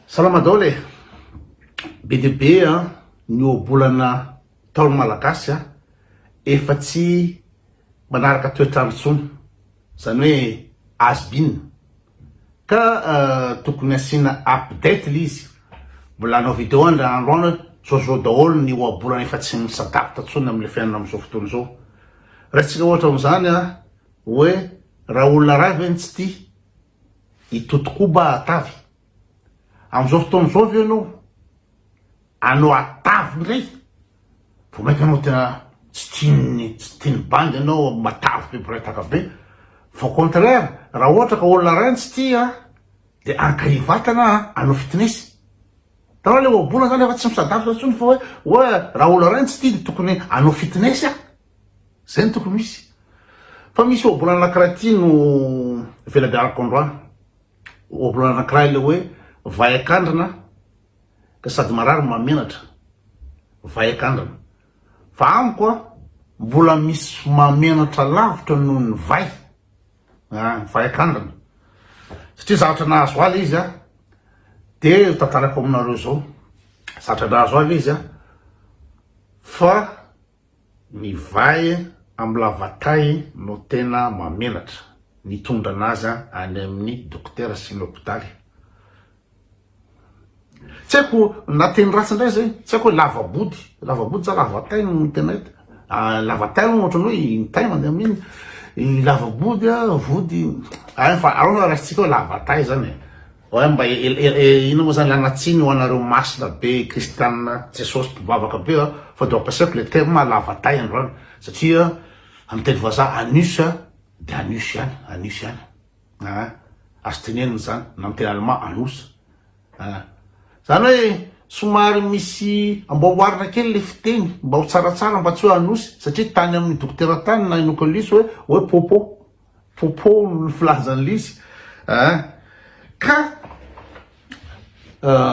Salama daholo be dia be ny obolana taolo malagasy efa tsy manaraka toetrandro tsony, zany hoe has been ka tokony asina update le izy. Mbola anao video androany zao daholo ny obolana efa tsy misadapta tsony amile fiainana amizao fotoana zao. Ratsika ohatra am'izany hoe raha olona ray ve tsy tia itotokoba atavy amizao fotoana zao ve anao atavy ndray vo mainka anao tena tsy tiany bandy anao matavy be boretaka be. Fa contraire, raha ohatra ka olona ray tsy tia de ankahivatana anao fitnesy. Tanao le obolana zany efa tsy misadapta tsony fa hoe raha olona ray tsy tia de tokony anao fitnesy zay ny tokony misy. Fa misy obolana anankiray ty no velabiarako androany. Obolana anankiray le hoe vai akandrina ka sady marary mamenatra. Vai akandrina. Fa amiko mbola misy mamenatra lavitra noho ny vai. Vai akandrina. Satria zavatra nahazo aly izy de tantarako aminareo zao. Zavatra nahazo aly izy fa ny vai amin'ny lavatay no tena mamenatra, nitondra anazy any amin'ny dokotera sy ny hôpitaly. Tsy haiko na teny ratsy indray zay, tsy haiko hoe lavabody za lavatay no tena hita. Lavatay no ohatra hoe intay mandeha amin'iny, lavabody vody fa arona ratsika hoe lavatay zany hoe mba ino moa zany lanatsiny ho anareo masina be kristianina Jesosy mpivavaka be fa de ampiasaiko le terme lavatay androany satria amin'ny teny vazaha anus de anus ihany azo tenenina zany na amin'ny teny allemand anus. Zany hoe somary misy amboaboarina kely le fiteny mba ho tsaratsara mba tsy hoe anosy satria tany amin'ny dokotera tany na inoko lisy hoe popo no filazany lisy ka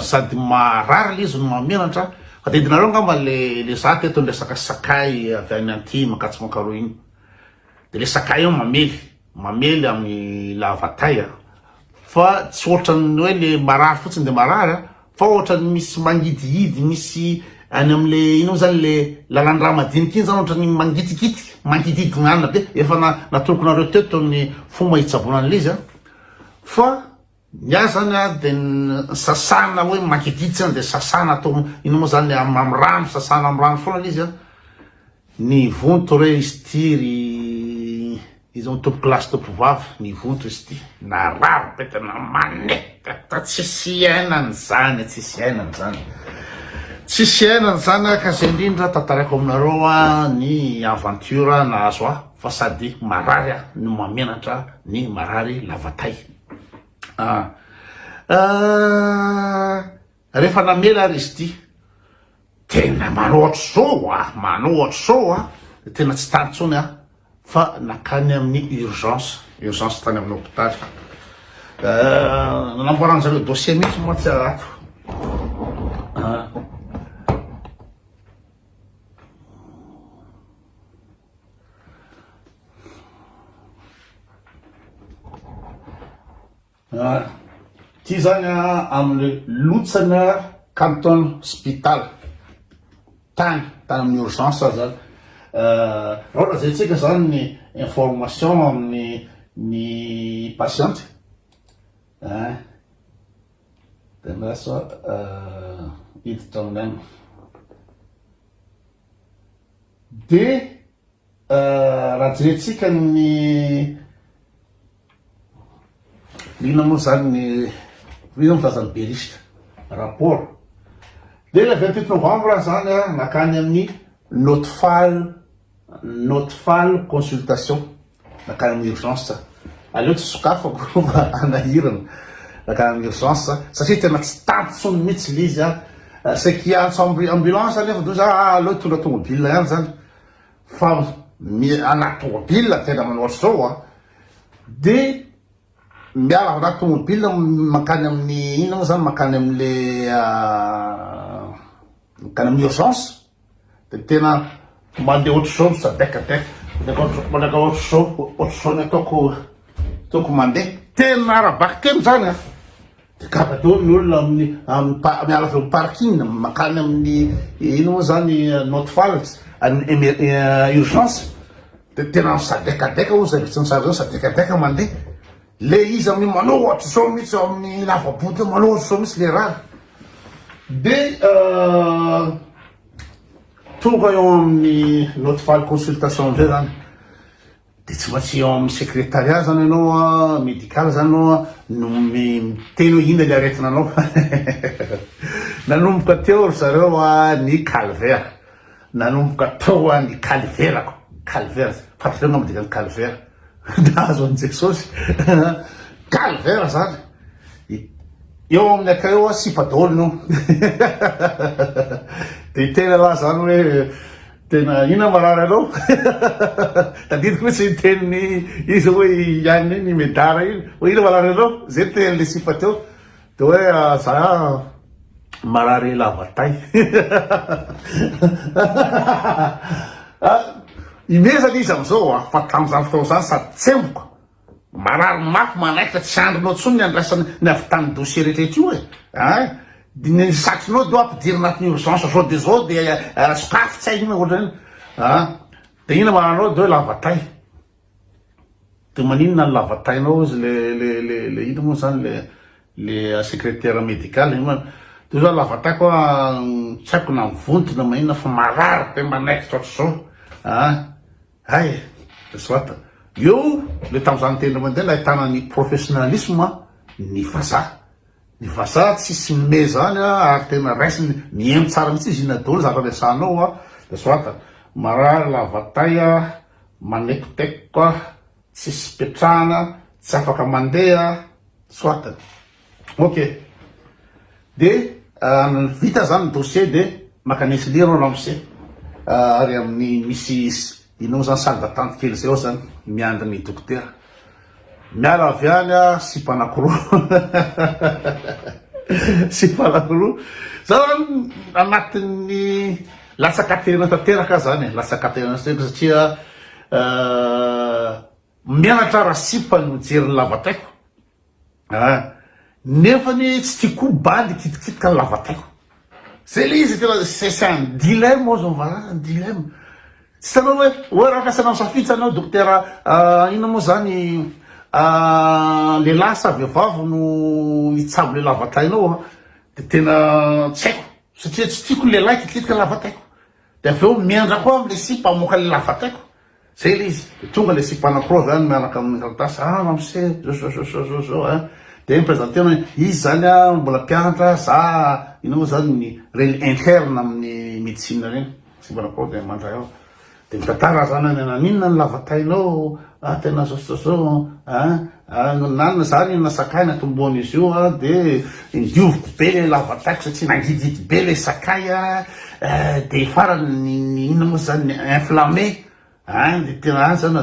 sady marary le izy no mamenatra. Fa dedinareo ngamba le za teto ny resaka sakay avy any anty makatsy makaro iny de le sakay io mamely amin'ny lavatay fa tsy ohatrany hoe le marary fotsiny de marary fa ohatrany misy mangidihidy misy any amle ino zany le lalandraha madinika iny zany ohatrany mangidihidy gn'anina be efa natolokonareo teto ny fomba hitsabonan'le izy fa ny azy zany de sasana hoe mangidihidy zany de sasana atao ino moa zany amy rano, sasana amy rano foana izy ny vonto re izy tiry izy tompoko lasy tompo vavy ny vonto izy ty narary be tena maneta tsisy iainany zany ka zay indrindra tantarako aminareo ny aventure nahazo fa sady marary no mamenatra ny marary lavatay. Rehefa namela ary izy ty tena manohatry zao tena tsy tany tsony fa nakany amin'ny urgence tany amin'ny hôpitaly. Namboarany zareo dossier mihitsy moa tsy arato. Ty zany amin'ny Lotsana Canton Hospital tany amin'ny urgence zany. Raha zay tsika zany ny information amin'ny patiente tena so hiditra aminany de raha jeretsika ny lina moa zany ny filazany beliste rapport de le 28 novembre zany nakany amin'ny notfal consultation nakany amin'ny urgence. Aleo tsy sokafako anahirana nakany amin'ny urgence satria tena tsy tanty tsony mihitsy le izy saky antso ambulance nefa do za aleo tondra tomobile ihany zany fa anaty tomobile tena manohatry zao de miala ao anaty tomobile makany amin'ny ino moa zany makany amin'ny urgence de tena mandeha ohatry zao misadekadeka manaka ohatry zao ny ataoko mandeha tena arabaky telo zany de kapato ny olona miala avy parking makany amin'ny ino moa zany Northfields urgence de tena misadekadeka o zay tsy nisary zany sadekadeka mandeha le izy amin'ny manao ohatra zao mihitsy amin'ny lavaboty manao ohatra zao mihitsy le raha de tonga eo amin'ny Northfield consultation zay zany de tsy maintsy eo amin'ny secrétariat zany ianao médical zany anao no miteny hoe ina le aretina anao nanomboka teo ry zareo ny calvaire nanomboka tao ny calvaire fatrareo aminy dikany calvaire nahazo an Jesosy calvaire zany eo amin'ny aka eo sipadôlino de tena la zany hoe tena ina marary anao tadidiko mihitsy teniny izy hoe ihany ny medara iny hoe ina marary anao zay tena le sipa teo de hoe za marary lavatay imezany izy amizao fa tamizany fotoana zany sady tsemboka marary mafy manaikitra tsy andronao tsony ny andrasany ny avy tany dossier rehetrarehetra io e ny satrinao do ampidiry anatin'ny urgence zao de sokafy tsy hay ina ohatra iny de ina maranao de hoe lavatay de maninona ny lavatainao izy le ino moa zany le secrétaire médical de zao lavatay koa tsy haiko na mivontona maninona fa marary de manaikitra ohatry zao de soit eo le tamizany tena mandeha ahitana ny professionnalisme ny vazaha tsisy me zany ary tena raisiny mihaino tsara mihitsy izy ina dolo zava-miasanao de soit marary lavatay manekoteko tsisy petrahana tsy afaka mandeha soit ok de vita zany dossier de makanisy lirao lamse ary amin'ny misy inao zany salle d'attente kely zay ao zany miandry ny dokotera miala avy any sipanakoroa sipanakoroa zany anatin'ny latsakaterina tanteraka zany latsakaterina satria mianatra raha sipa ny mijery ny lavataiko nefany tsy tiako baly kitikitika ny lavataiko zay le izy tena c'est un dilemme ao zao va dilemme tsy tanao hoe raha kasana misafidy anao dokotera ina moa zany lehilahy sa vehivavy no hitsabo le lavatainao de tena tsy haiko satria tsy tiako lehilahy kitikitika lavataiko de avy eo miandra koa amle sipa amoaka le lavataiko zay le izy de tonga le sipa anakoroa zany miaraka amin'ny karatasy mamse zao de mipresenténa izy zany mbola mpianatra za ina moa zany ny reny interne amin'ny médecine reny sipa anakoroa de mandray ao de mitantara zany naninona ny lavatainao tena zao nanina zany na sakay natomboana izy io de dioviko be le lavataiko satria nangididy be le sakay de farany ina moa zany inflammé de tena any zany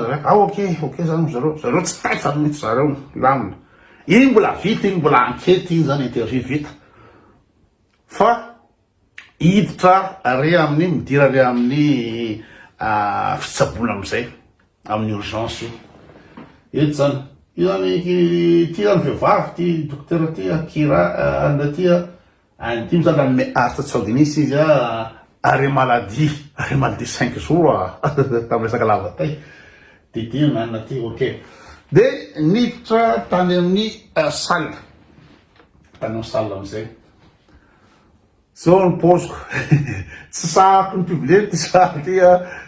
ok zany zareo tsy tay zany mihitsy zareo lamina iny mbola vita iny mbola ankety iny zany interview vita fa hiditra are amin'ny midira are amin'ny fitsaboana amizay amin'ny urgence io eto zany io zany ty zany vehivavy ty dokotera ty kira anda ty antimy zany ame artatsaoginisy izy arrêt maladie 5 jours tamy resaka lavatay de ty nanina ty ok de niditra tany amin'ny salle tany amin'ny salle amizay zao ny poziko tsy sahako ny public ty sahako ty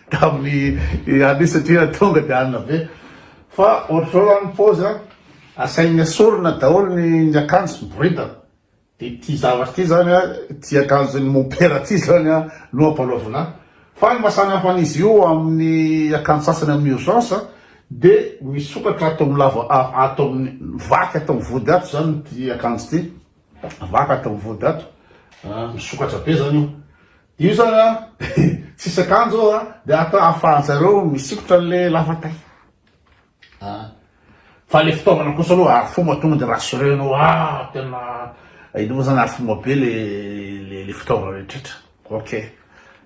tamin'ny ani satria tonga de anina be fa ohatr'zao any pozy asainy asorona daholo ny akanjo miboridana de ty zavatra ty zany ty akanjony mopera ty zany no ampalaovina fa ny masany hafan'izy io amin'ny akanjo sasany amin'ny urgence de misokatra atao milava atao amin'ny vaky atao mivody ato zany ty akanjo ty vaky atao mivody ato misokatra be zany io io zany tsisy akanjo de atao ahafahanjareo misikotra le lavatay fa le fitaovana kosa aloha ary fomba tonga de rassurenao tena ino moa zany ary fomba be le fitaovana rehetrrehetra ok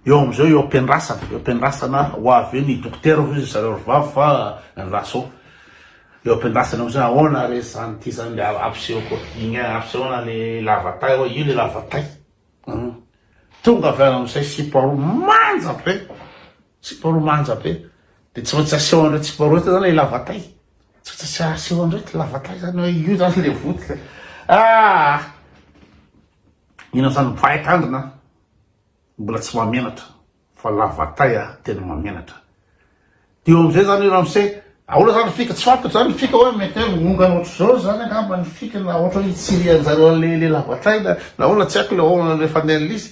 eo amizao eo ampiandrasana ho avy eo ny dokotera izy zareo rivavy fa ny raso leo ampendasana amizay ahoana re zany ty zany le ampiseho koa igny ampisehoana le lavatay io le lavatay tonga avy any amizay siparoa manja be de tsy maintsy aseho andreo tsiparoa eto zany le lavatay tsy maintsy aseho andreo ty lavatay zany hoe io zany le voty ina zany mifaitandrina mbola tsy mamenatra fa lavatay tena mamenatra de eo amizay zany io amizay ahoana zany fika tsy fantatra zany fika hoe mety hoe mongana ohatry zao zany angamba ny fika na ohatra hoe itsirian'zareo le lavatay na hoana tsy haiko le ahoana le fandehan'le izy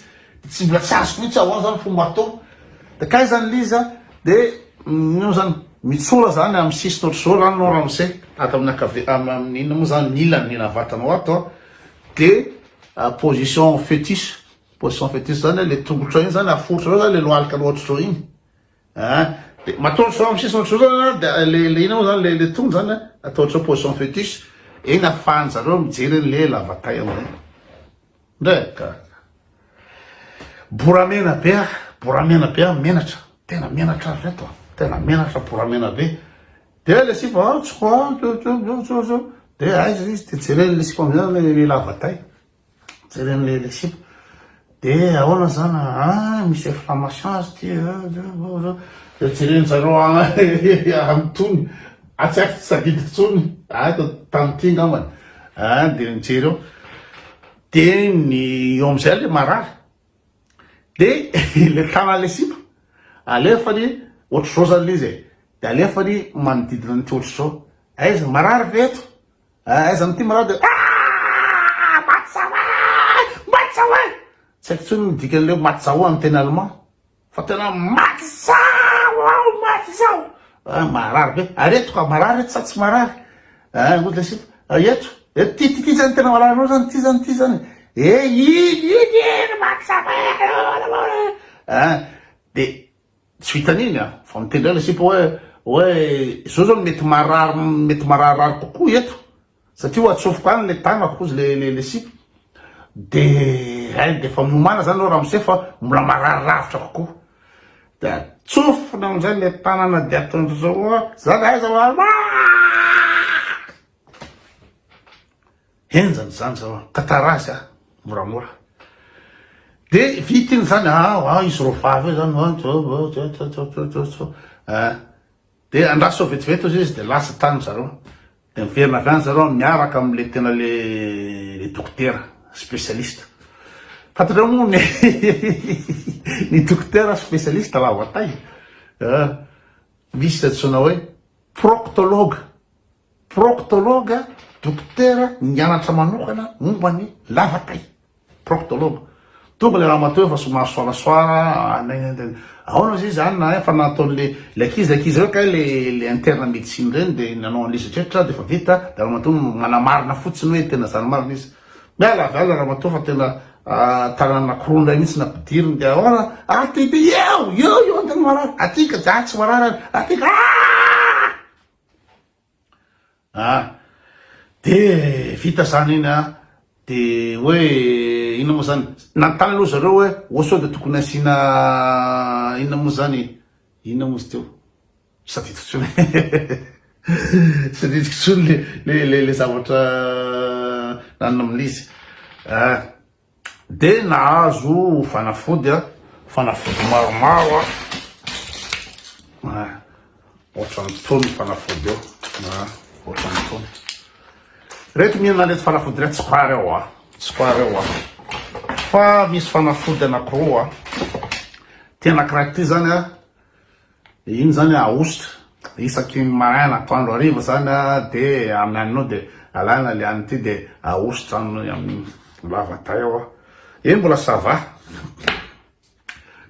tsy mbola tsy azo mihitsy ahoana zany fomba atao de kay zany liza de io zany mitsora zany amy sisiny ohatry zao zany nao ramose ato amin'ny inona moa zany ilany nina vatanao ato de position fétiche zany le tongotra iny zany afotra zao zany le lohalika lohatry zao igny de matotry zao amy sisiny ohatry zao zany de le ina moa zany le tongo zany ataotra position fétiche iny afahan'zareo mijery le lavatay amizay ndraika boramena be menatra tena menatra reto tena menatra boramena be de le sipa tsoko de aiza izy de jereny le sipa amizay le lavatay jereny le sipa de ahoana zany misy inflammation azy ty de jereny zareo amy tony tsy aiko tsy sagidy tsony tamty ngambany de nijery eo de ny eo amizay le marary de le tana le sipa alefany ohatry zao zany le izy de alefany manodidina nyty ohatry zao aiza marary ve eto aiza amty marary de matsaoa tsy haiko tsony midikan'le matsaoa amy teny allemand fa tena matsao marary be areto ka marary eto sa tsy marary ozy le sipa eto ty zany tena marary anao zany ty zany iny matsaoa de tsy vitan'iny fa mitendreo le sipa hoe zao zao mety mararary kokoa eto satria ho atsofoko any le tanako ozy le sipa de fa miomana zany ao raha mise fa mbola marariravitra kokoa de atsofona amizay le tanana de atondro zao zany aiza enjany zany zao tatarazy moramora de vitiny zany izy ro vavy eo zany de andraso vetivety izy de lasa tany zareo de miverina avy any zareo miaraka amle tena le dokotera spécialiste fatareo moa ny dokotera spécialiste lavatay misy atsona hoe proctologue dokotera nianatra manokana momba ny lavatay proctologue tonga le raha mateo fa somary soarasoara ahoana izy zany na fa nataon'le akizy reo kay le interne médecine reny de nanao an'le tretra de fa vita de raha mateo manamarina fotsiny hoe tena zany marina izy miala raha mateo fa tena tanana korondra mihitsy nampidiriny de ahoana tybe eo antena marary atika tsy marary atika de vita zany iny de hoe ina moa zany nantany aloha zareo hoe oso de tokony asina ina moa zany ina moa izy teo sadidiko tsony sadidiko tsony le zavatra nanina amin'izy de nahazo fanafody maromaro ohatra ny tony fanafody eo ohatra ny tony reto mihinana reto fanafody reto tsikoary eo fa misy fanafody anakiroa ty anakiray ty zany iny zany ahositra isaky maraina atoandro hariva zany de amin'ny aninao de alana le any ty de ahositra amy lavatay eo iny mbola sava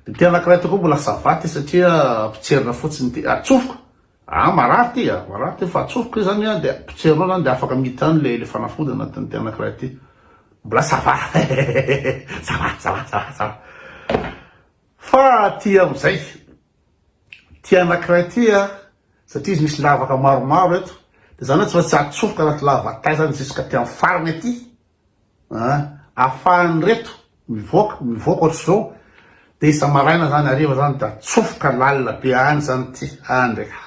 de ty anakiray ty koa mbola sava ty satria pitserina fotsiny ty atsofoka marary ty fa atsofoka izy zany de pitserinao zany de afaka mitany le fanafody anatin'ny ty anakiray ty mbola sava sava fa ty amizay ty anakiray ty satria izy misy lavaka maromaro eto de zany hoe tsy maintsy atsofoka anaty lavatay zany juska ty amy farany aty afahany reto mivoaka ohatry zao de isa maraina zany ariva zany de atsofoka lalina be any zany ty ndraiky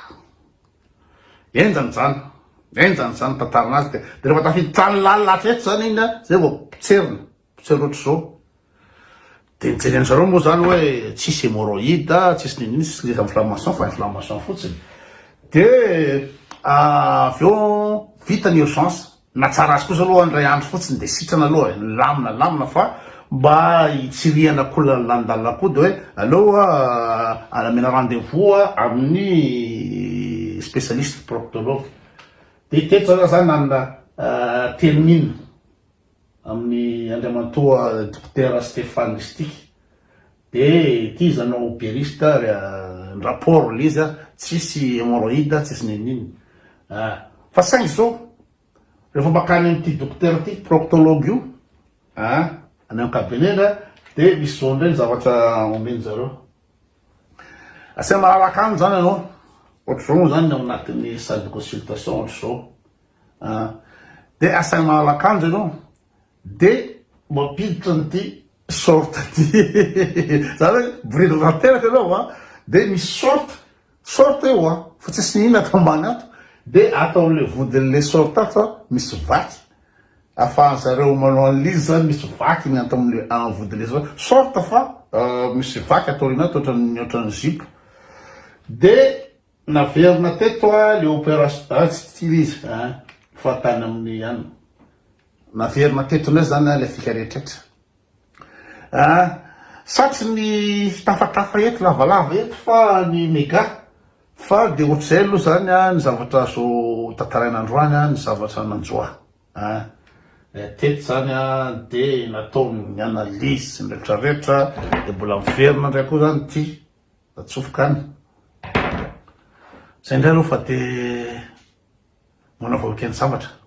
enjany zany enjany zany tantaranazy de rehefa tafidy trano lalilatra eto zany iny zay vao pitserina ohatry zao de nijereny zareo moa zany hoe tsisy hémorroïde tsisy nininy tsisy les inflammation fa inflammation fotsiny de aveo vita ny urgence na tsara azy kosa aloha andray andro fotsiny de sitrana aloha lamina fa mba hitsirihana kola landalina koa de hoe aloha alamena rendez-vous amin'ny spécialiste proctologue de teto zany amina termine amin'ny andriamantoa docteur Stéphane Stick de ty zanao périste rapport l'izy tsisy hémorroïde tsisy nininy fa saingy zao rehefa makany am'ty docteur ty proctologue io any amin'ny kabineta de misy zao ndray zavatra omeny zareo asia malalaka any zany anao ohatry zao moa zany ao anatin'ny salle de consultation ohatry zao de asaigny malalaka any zanao de mampiditra nyty sorte ty zany hoe brille rateraka anao de misy sorte eo fa tsisy ina atao ambany ato de atao le vodin'le sorte ato fa misy vaky afahan zareo manao an'izy zany misy vaky ny atao am'le vodin'le sorte fa misy vaky atao rina ato ohatrany zipo de naverina teto le opération tsy izy fa tany amin'ny any naverina teto nay zany le fika rehetraretra satsy ny tafatafa eto lavalava eto fa ny méga fa de ohatr'izay aloha zany ny zavatra zo tantarain'androany ny zavatra nanjoa teto zany de natao ny analyse sy ny rehetrarehetra de mbola miverina ndray koa zany ty atsofoka any zay ndray aloha fa de manao vahoaka ny zavatra